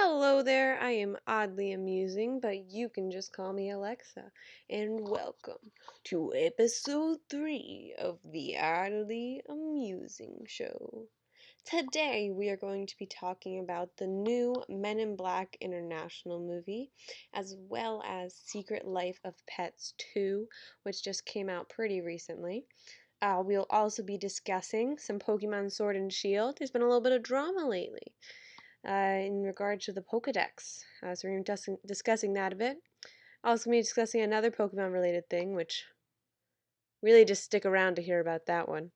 Hello there, I am oddly amusing, but you can just call me Alexa, and welcome to episode 3 of the Oddly Amusing Show. Today we are going to be talking about the new Men in Black International movie, as well as Secret Life of Pets 2, which just came out pretty recently. We'll also be discussing some Pokemon Sword and Shield. There's been a little bit of drama lately in regard to the Pokedex. So we're going to be discussing that a bit. Also going to be discussing another Pokemon related thing, which really just stick around to hear about that one.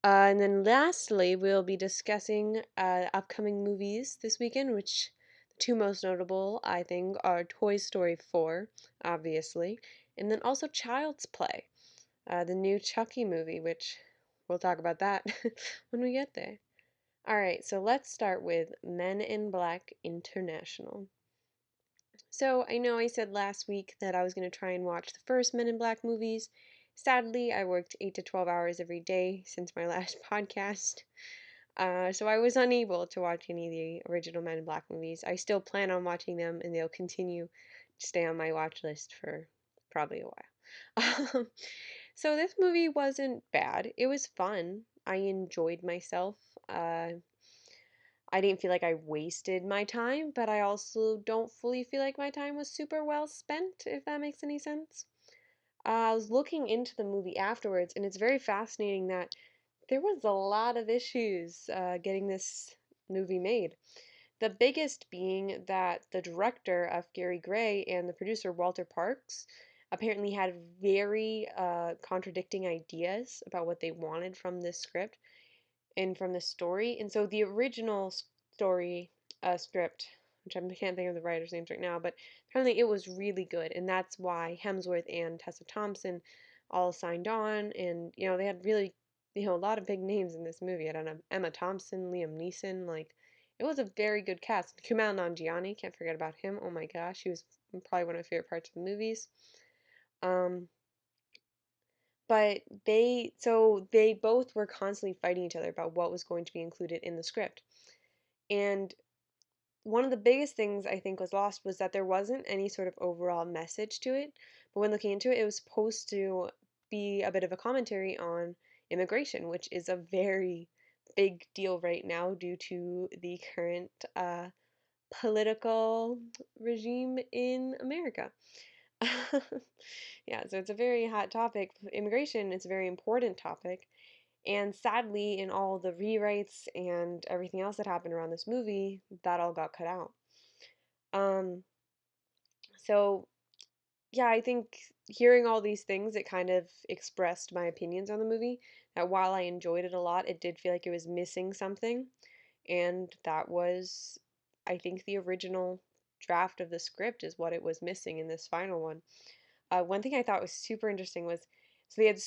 And then lastly, we'll be discussing upcoming movies this weekend, which the two most notable, I think, are Toy Story 4, obviously, and then also Child's Play, the new Chucky movie, which we'll talk about that when we get there. Alright, so let's start with Men in Black International. So I know I said last week that I was going to try and watch the first Men in Black movies. Sadly, I worked 8 to 12 hours every day since my last podcast. So I was unable to watch any of the original Men in Black movies. I still plan on watching them, and they'll continue to stay on my watch list for probably a while. So this movie wasn't bad. It was fun. I enjoyed myself. I didn't feel like I wasted my time, but I also don't fully feel like my time was super well spent, if that makes any sense. I was looking into the movie afterwards, and it's very fascinating that there was a lot of issues getting this movie made. The biggest being that the director of Gary Gray and the producer Walter Parks apparently had very contradicting ideas about what they wanted from this script and from the story. And so the original story script, which I can't think of the writer's names right now, but apparently it was really good, and that's why Hemsworth and Tessa Thompson all signed on, and they had really a lot of big names in this movie. I don't know, Emma Thompson, Liam Neeson, like it was a very good cast. Kumail Nanjiani, can't forget about him. Oh my gosh, he was probably one of my favorite parts of the movies. Um, but they both were constantly fighting each other about what was going to be included in the script. And one of the biggest things I think was lost was that there wasn't any sort of overall message to it. But when looking into it, it was supposed to be a bit of a commentary on immigration, which is a very big deal right now due to the current political regime in America. Yeah, so it's a very hot topic. Immigration is a very important topic. And sadly, in all the rewrites and everything else that happened around this movie, that all got cut out. Um, so yeah, I think hearing all these things, it kind of expressed my opinions on the movie. That while I enjoyed it a lot, it did feel like it was missing something. And that was, I think, the original draft of the script is what it was missing in this final one. One thing I thought was super interesting was so they had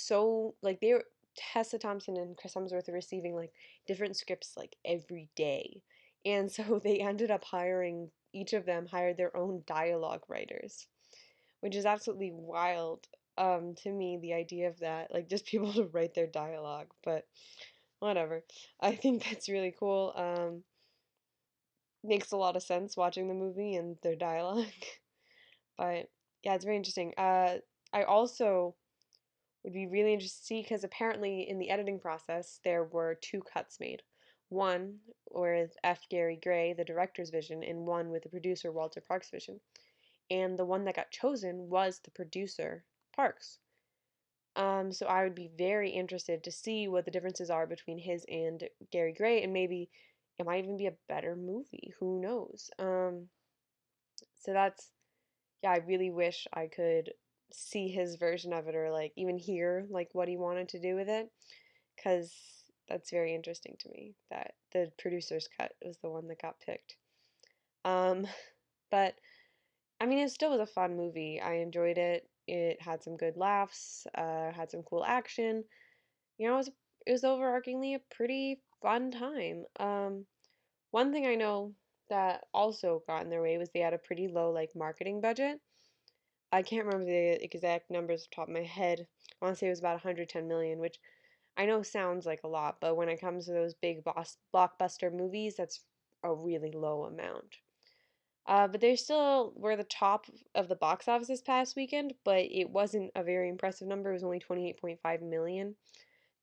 they were Tessa Thompson and Chris Hemsworth were receiving like different scripts like every day. And so they ended up each of them hired their own dialogue writers, which is absolutely wild to me, the idea of that, like just people to write their dialogue, but whatever. I think that's really cool. Makes a lot of sense watching the movie and their dialogue. But yeah, it's very interesting. I also would be really interested to see because apparently in the editing process there were two cuts made. One with F. Gary Gray, the director's vision, and one with the producer Walter Parks' vision. And the one that got chosen was the producer Parks. So I would be very interested to see what the differences are between his and Gary Gray, and maybe it might even be a better movie. Who knows? So that's yeah, I really wish I could see his version of it or like even hear like what he wanted to do with it because that's very interesting to me that the producer's cut was the one that got picked. Um, but I mean, it still was a fun movie. I enjoyed it. It had some good laughs, had some cool action. It was overarchingly a pretty fun time. One thing I know that also got in their way was they had a pretty low like marketing budget. I can't remember the exact numbers off the top of my head. I want to say it was about 110 million, which I know sounds like a lot, but when it comes to those big boss blockbuster movies, that's a really low amount. But they still were the top of the box office this past weekend, but it wasn't a very impressive number. It was only 28.5 million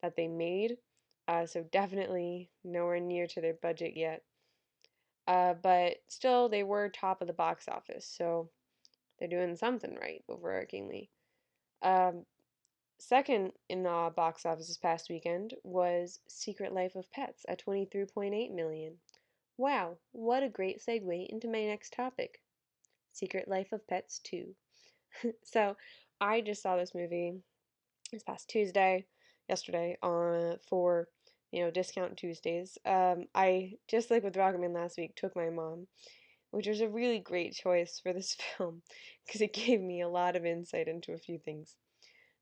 that they made. So definitely nowhere near to their budget yet. But still, they were top of the box office, so they're doing something right, overarchingly. Um, Second in the box office this past weekend was Secret Life of Pets at 23.8 million. Wow, what a great segue into my next topic, Secret Life of Pets 2. So, I just saw this movie this past yesterday, on for discount Tuesdays. I just like with Rocketman last week took my mom, which was a really great choice for this film because it gave me a lot of insight into a few things.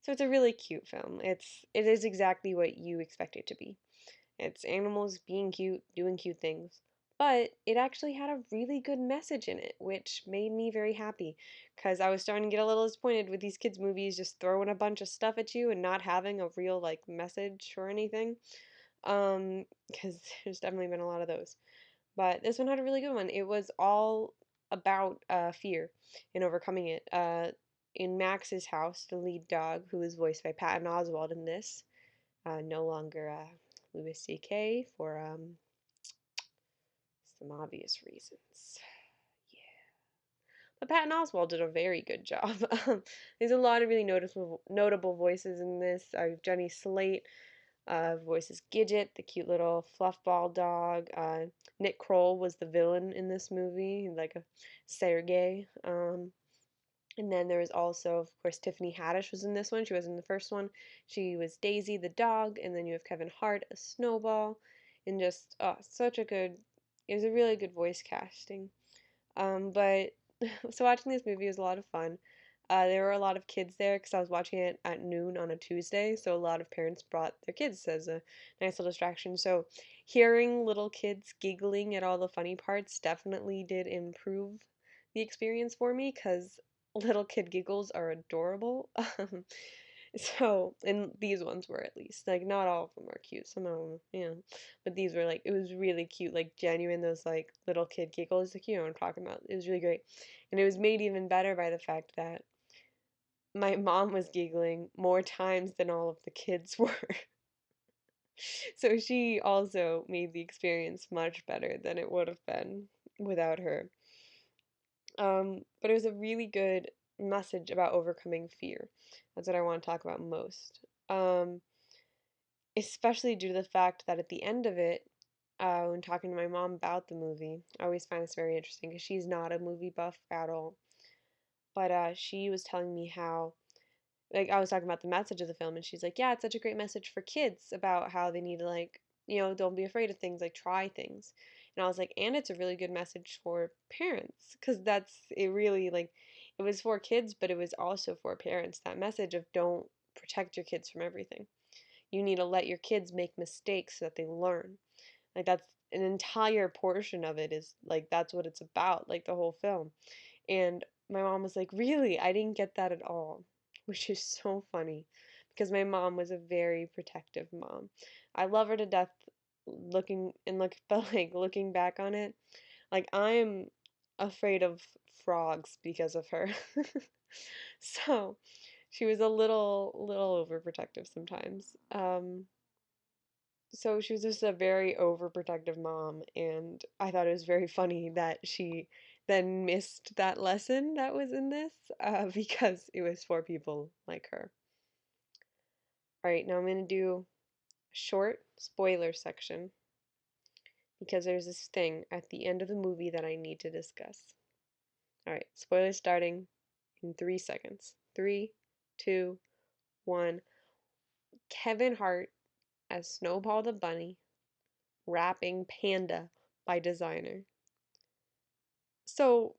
So it's a really cute film. It is exactly what you expect it to be. It's animals being cute, doing cute things. But it actually had a really good message in it, which made me very happy because I was starting to get a little disappointed with these kids' movies just throwing a bunch of stuff at you and not having a real like message or anything. Because there's definitely been a lot of those. But this one had a really good one. It was all about fear and overcoming it. In Max's house, the lead dog, who is voiced by Patton Oswalt in this, no longer Louis C.K. for some obvious reasons. Yeah. But Patton Oswalt did a very good job. There's a lot of really notable voices in this. Jenny Slate voices Gidget, the cute little fluffball dog. Nick Kroll was the villain in this movie, like a Sergey. And then there was also, of course, Tiffany Haddish was in this one. She was in the first one. She was Daisy the dog, and then you have Kevin Hart as Snowball, and just such a good. It was a really good voice casting. But so watching this movie was a lot of fun. There were a lot of kids there because I was watching it at noon on a Tuesday, so a lot of parents brought their kids as a nice little distraction. So hearing little kids giggling at all the funny parts definitely did improve the experience for me because little kid giggles are adorable. And these ones were at least. Like, not all of them are cute. Some of them, but these were like, it was really cute, like genuine, those like little kid giggles. Like, you know what I'm talking about. It was really great. And it was made even better by the fact that my mom was giggling more times than all of the kids were. So she also made the experience much better than it would have been without her. But it was a really good message about overcoming fear. That's what I want to talk about most. Especially due to the fact that at the end of it, when talking to my mom about the movie, I always find this very interesting because she's not a movie buff at all. But she was telling me how, like, I was talking about the message of the film, and she's like, yeah, it's such a great message for kids about how they need to, like, don't be afraid of things, like, try things. And I was like, and it's a really good message for parents because it really, like, it was for kids, but it was also for parents. That message of don't protect your kids from everything. You need to let your kids make mistakes so that they learn. Like, that's an entire portion of it is like that's what it's about, like the whole film. And my mom was like, really? I didn't get that at all, which is so funny because my mom was a very protective mom. I love her to death but like looking back on it, like I'm afraid of frogs because of her. So she was a little overprotective sometimes. So she was just a very overprotective mom, and I thought it was very funny that she then missed that lesson that was in this because it was for people like her. All right, now I'm going to do a short spoiler section because there's this thing at the end of the movie that I need to discuss. All right, spoilers starting in 3 seconds. Three, two, one. Kevin Hart as Snowball the Bunny rapping Panda by Designer. So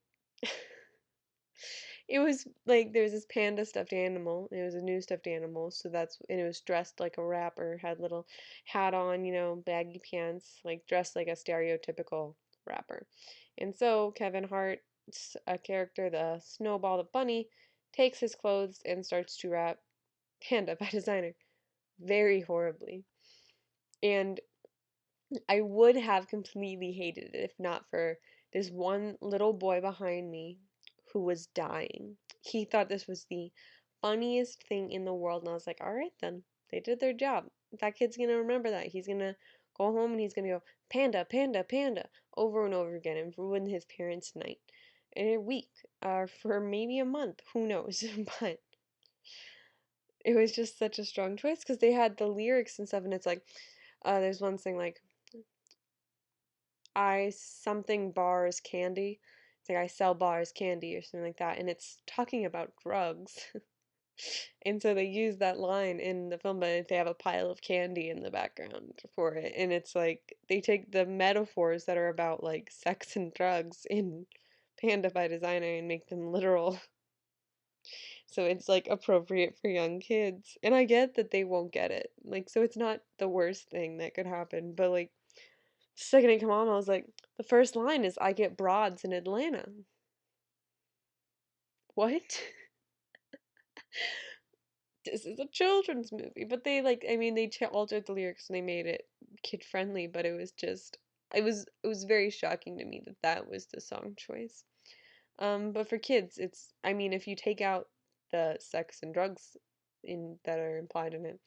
it was like there was this panda stuffed animal. It was a new stuffed animal, and it was dressed like a rapper, had little hat on, baggy pants, like dressed like a stereotypical rapper. And so Kevin Hart's a character, the Snowball the Bunny, takes his clothes and starts to rap Panda by Designer very horribly. And I would have completely hated it if not for this one little boy behind me who was dying. He thought this was the funniest thing in the world, and I was like, all right then, they did their job. That kid's gonna remember that. He's gonna go home and he's gonna go, panda, panda, panda, over and over again and ruin his parents' night. In a week, for maybe a month, who knows? But it was just such a strong choice because they had the lyrics and stuff, and it's like, there's one thing like, I something bars candy. It's like I sell bars candy or something like that, and it's talking about drugs. And so they use that line in the film, but they have a pile of candy in the background for it. And it's like they take the metaphors that are about like sex and drugs in Panda by Designer and make them literal. So it's like appropriate for young kids. And I get that they won't get it. Like, so it's not the worst thing that could happen, but like the second it came on, I was like, the first line is I get broads in Atlanta. What? This is a children's movie. But they like, I mean, they altered the lyrics and they made it kid friendly, but it was just, it was very shocking to me that that was the song choice. But for kids, it's, I mean, if you take out the sex and drugs in that are implied in it,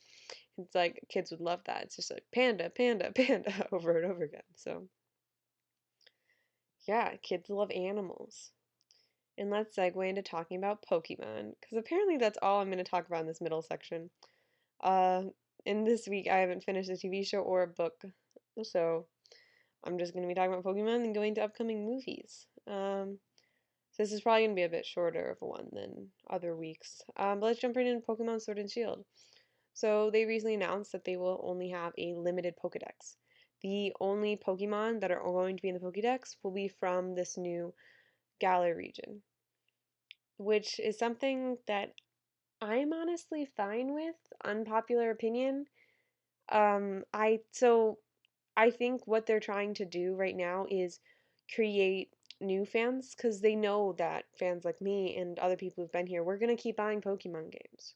it's like kids would love that. It's just like panda, panda, panda over and over again. So yeah, kids love animals. And let's segue into talking about Pokemon, because apparently that's all I'm going to talk about in this middle section. Uh, in this week, I haven't finished a TV show or a book, so I'm just going to be talking about Pokemon and going to upcoming movies. So this is probably going to be a bit shorter of a one than other weeks. But let's jump right into Pokemon Sword and Shield. So they recently announced that they will only have a limited Pokedex. The only Pokemon that are going to be in the Pokedex will be from this new Galar region, which is something that I'm honestly fine with. Unpopular opinion. I think what they're trying to do right now is create new fans because they know that fans like me and other people who've been here, we're gonna keep buying Pokemon games.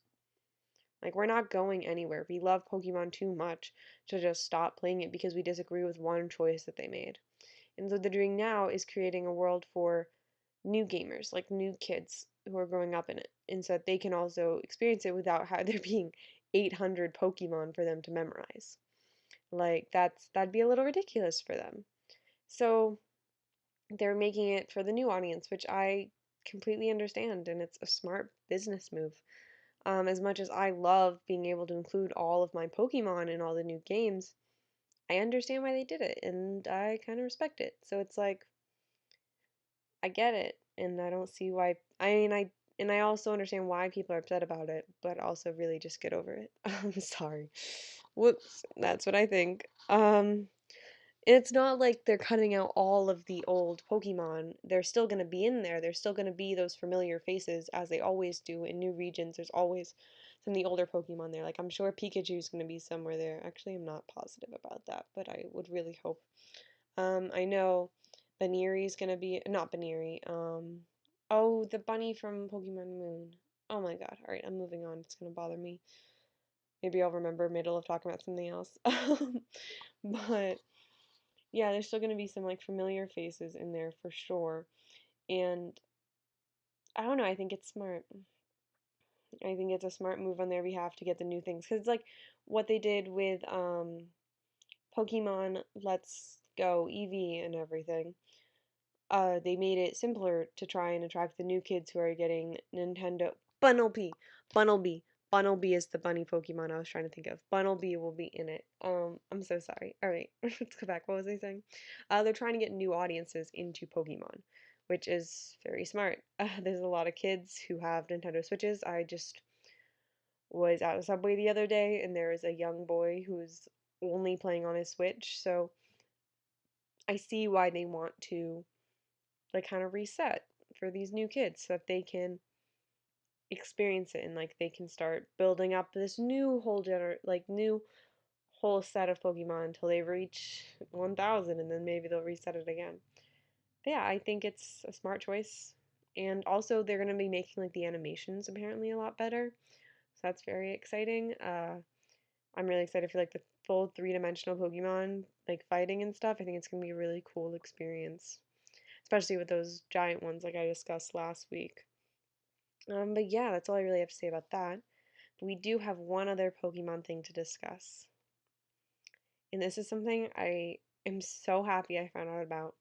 Like we're not going anywhere. We love Pokemon too much to just stop playing it because we disagree with one choice that they made. And what they're doing now is creating a world for new gamers, like new kids who are growing up in it, and so that they can also experience it without there being 800 Pokemon for them to memorize. Like that'd be a little ridiculous for them. So they're making it for the new audience, which I completely understand, and it's a smart business move. As much as I love being able to include all of my Pokemon in all the new games, I understand why they did it, and I kind of respect it. So it's like I get it, and I don't see why. I mean, I also understand why people are upset about it, but also really just get over it. I'm sorry. Whoops, that's what I think. It's not like they're cutting out all of the old Pokemon. They're still going to be in there. There's still going to be those familiar faces as they always do in new regions. There's always some of the older Pokemon there. Like I'm sure Pikachu's going to be somewhere there. Actually, I'm not positive about that, but I would really hope. I know Baneri's going to be not Baneri. Oh, the bunny from Pokemon Moon. Oh my God. All right, I'm moving on. It's going to bother me. Maybe I'll remember middle of talking about something else. But yeah, there's still going to be some like familiar faces in there for sure. And I don't know, I think it's smart. I think it's a smart move on their behalf to get the new things cuz it's like what they did with Pokemon Let's Go Eevee and everything. They made it simpler to try and attract the new kids who are getting Nintendo Bunnelby. Bunnelby. Bunnelby is the bunny Pokemon I was trying to think of. Bunnelby will be in it. I'm so sorry. All right, let's go back. What was I saying? They're trying to get new audiences into Pokemon, which is very smart. There's a lot of kids who have Nintendo Switches. I just was at a Subway the other day, and there was a young boy who's only playing on his Switch. So I see why they want to like kind of reset for these new kids so that they can experience it and like they can start building up this new new whole set of Pokemon until they reach 1000 and then maybe they'll reset it again. But yeah, I think it's a smart choice. And also they're going to be making like the animations apparently a lot better. So that's very exciting. I'm really excited for like the full three-dimensional Pokemon like fighting and stuff. I think it's going to be a really cool experience. especially with those giant ones like I discussed last week. But yeah, that's all I really have to say about that. But we do have one other Pokemon thing to discuss. And this is something I am so happy I found out about.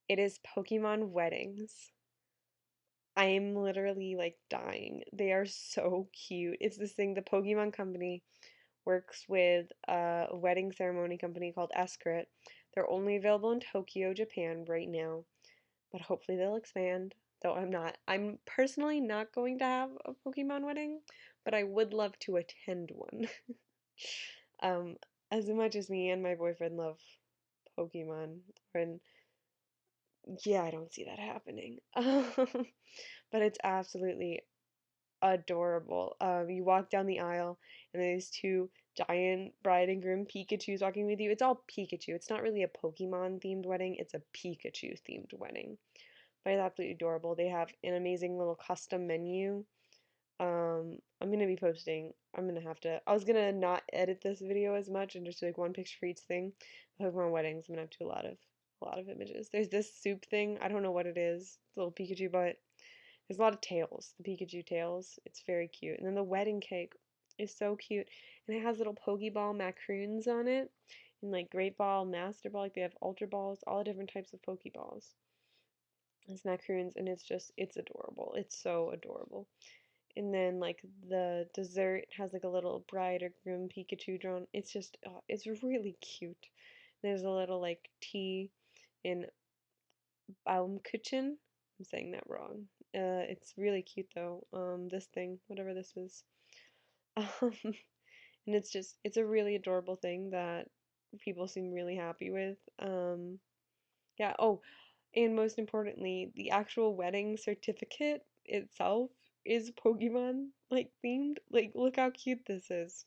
It is Pokemon weddings. I am literally like dying. They are so cute. It's this thing, the Pokemon Company works with a wedding ceremony company called Escrit. They're only available in Tokyo, Japan right now, but hopefully they'll expand. Though I'm personally not going to have a Pokemon wedding, but I would love to attend one. um, as much as me and my boyfriend love Pokemon, and yeah, I don't see that happening. But it's absolutely adorable. You walk down the aisle and there's two giant bride and groom Pikachus walking with you. It's all Pikachu. It's not really a Pokemon themed wedding, it's a Pikachu themed wedding. But it's absolutely adorable. They have an amazing little custom menu. I'm gonna be posting. I'm gonna have to. I was gonna not edit this video as much and just do like one picture for each thing. Pokemon weddings. I'm gonna have to do a lot of images. There's this soup thing. I don't know what it is. It's a little Pikachu, but there's a lot of tails, the Pikachu tails. It's very cute. And then the wedding cake is so cute. And it has little Pokeball macaroons on it. And like Great Ball, Master Ball, like they have Ultra Balls, all the different types of Pokeballs. It's macaroons and it's adorable. It's so adorable. And then like the dessert has like a little bride or groom Pikachu drawn. It's just, it's really cute. There's a little like tea in Baumkuchen. I'm saying that wrong. It's really cute though. This thing, whatever this is. And it's a really adorable thing that people seem really happy with. Yeah, oh, and most importantly, the actual wedding certificate itself is Pokemon like themed. Like, look how cute this is.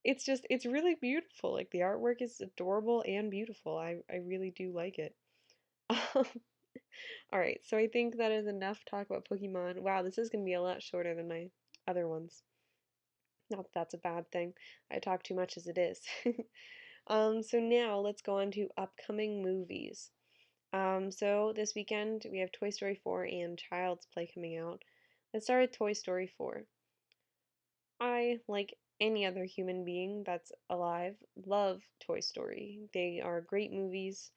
It's really beautiful. Like the artwork is adorable and beautiful. I really do like it. Alright, so I think that is enough talk about Pokemon. Wow, this is going to be a lot shorter than my other ones. Not that that's a bad thing. I talk too much as it is. So now let's go on to upcoming movies. So this weekend we have Toy Story 4 and Child's Play coming out. Let's start with Toy Story 4. I, like any other human being that's alive, love Toy Story. They are great movies.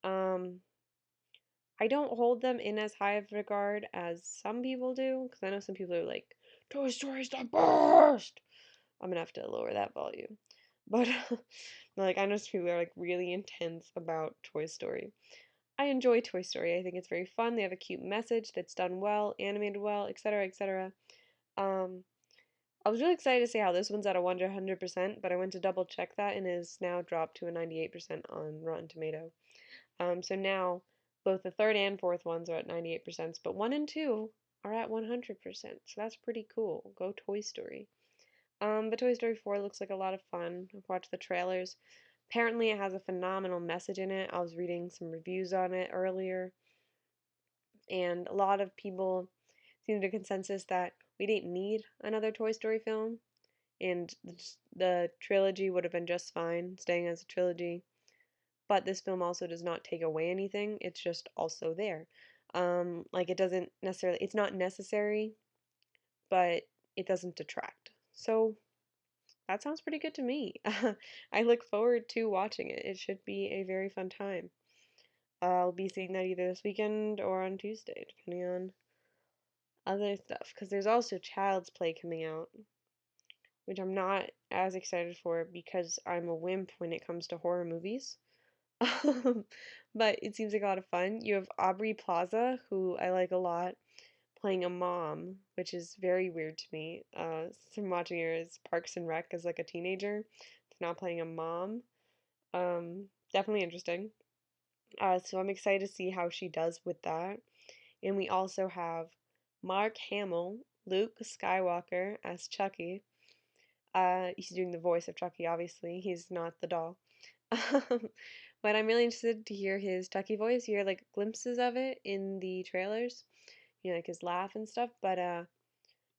Um, I don't hold them in as high of regard as some people do, because I know some people are like, Toy Story's the best! I'm gonna have to lower that volume. But, like, I know some people are, like, really intense about Toy Story. I enjoy Toy Story. I think it's very fun. They have a cute message that's done well, animated well, etc., etc. Um, I was really excited to see how this one's at a 100%, but I went to double check that and is now dropped to a 98% on Rotten Tomato. So now both the third and fourth ones are at 98%, but 1 and 2 are at 100%. So that's pretty cool. Go Toy Story. But Toy Story 4 looks like a lot of fun. I've watched the trailers. Apparently it has a phenomenal message in it. I was reading some reviews on it earlier, and a lot of people seem to consensus that we didn't need another Toy Story film, and the trilogy would have been just fine staying as a trilogy. But this film also does not take away anything. It's just also there. Like it doesn't necessarily, it's not necessary, but it doesn't detract. So that sounds pretty good to me. I look forward to watching it. It should be a very fun time. I'll be seeing that either this weekend or on Tuesday, depending on other stuff. Because there's also Child's Play coming out, which I'm not as excited for because I'm a wimp when it comes to horror movies. But it seems like a lot of fun. You have Aubrey Plaza, who I like a lot, playing a mom, which is very weird to me. I'm watching her as Parks and Rec as like a teenager. It's now playing a mom. Definitely interesting. So I'm excited to see how she does with that. And we also have Mark Hamill, Luke Skywalker as Chucky. He's doing the voice of Chucky, obviously. He's not the doll. But I'm really interested to hear his Chucky voice. You hear like glimpses of it in the trailers, you know, like his laugh and stuff. But yeah,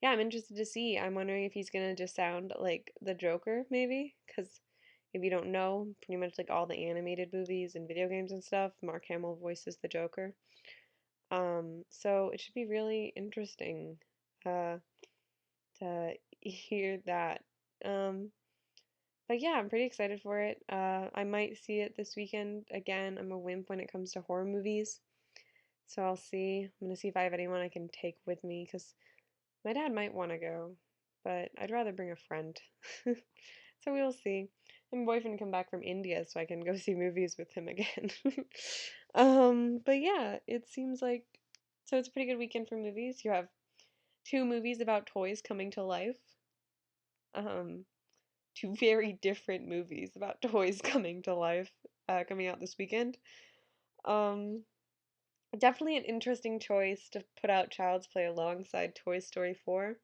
I'm interested to see. I'm wondering if he's gonna just sound like the Joker, maybe, because If you don't know, pretty much like all the animated movies and video games and stuff, Mark Hamill voices the Joker. So it should be really interesting uh, to hear that. Um, but yeah, I'm pretty excited for it. I might see it this weekend again. I'm a wimp when it comes to horror movies, so I'll see. I'm gonna see if I have anyone I can take with me because my dad might want to go, but I'd rather bring a friend. So we'll see. And my boyfriend come back from India so I can go see movies with him again. But yeah, it seems like so it's a pretty good weekend for movies. You have two movies about toys coming to life. Um, Two very different movies about toys coming to life, coming out this weekend. Um, Definitely an interesting choice to put out Child's Play alongside Toy Story 4.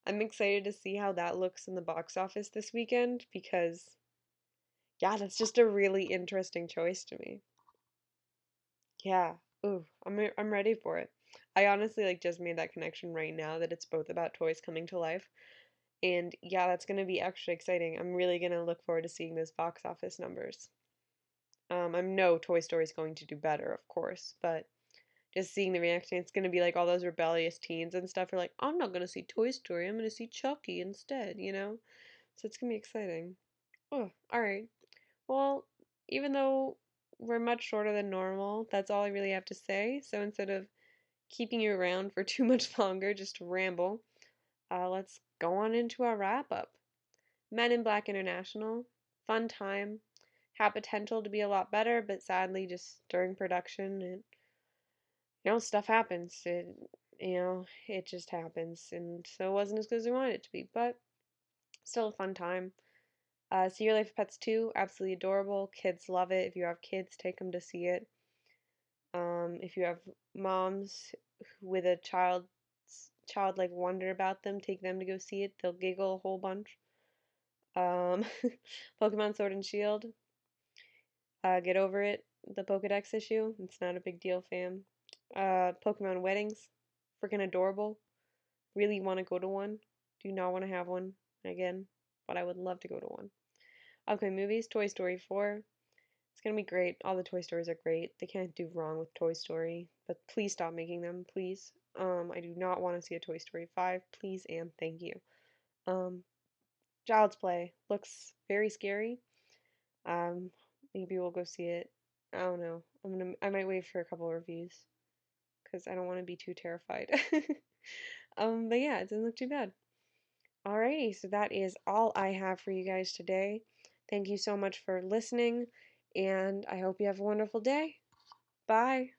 I'm excited to see how that looks in the box office this weekend because, yeah, that's just a really interesting choice to me. Yeah. Ooh, I'm ready for it. I honestly like just made that connection right now that it's both about toys coming to life. And yeah, that's gonna be extra exciting. I'm really gonna look forward to seeing those box office numbers. I know Toy Story is going to do better, of course, but just seeing the reaction, it's gonna be like all those rebellious teens and stuff are like, I'm not gonna see Toy Story, I'm gonna see Chucky instead, you know? So it's gonna be exciting. Oh, alright. Well, even though we're much shorter than normal, that's all I really have to say. So instead of keeping you around for too much longer just to ramble, let's go on into our wrap up. Men in Black International, fun time, had potential to be a lot better, but sadly, just during production, stuff happens. It just happens, and so it wasn't as good as we wanted it to be, but still a fun time. See Your Life of Pets 2, absolutely adorable. Kids love it. If you have kids, take them to see it. If you have moms with a childlike wonder about them, take them to go see it. They'll giggle a whole bunch. Um, Pokemon Sword and Shield, get over it. The Pokedex issue, it's not a big deal, fam. Pokemon weddings, freaking adorable. Really want to go to one. Do not want to have one again, but I would love to go to one. Upcoming movies, Toy Story 4. It's gonna be great. All the Toy Stories are great. They can't do wrong with Toy Story, but please stop making them, please. I do not want to see a Toy Story 5, please and thank you. Um, Child's Play looks very scary. Um, Maybe we'll go see it. I don't know. I might wait for a couple of reviews because I don't want to be too terrified. But yeah, it doesn't look too bad. Alrighty, so that is all I have for you guys today. Thank you so much for listening, and I hope you have a wonderful day. Bye.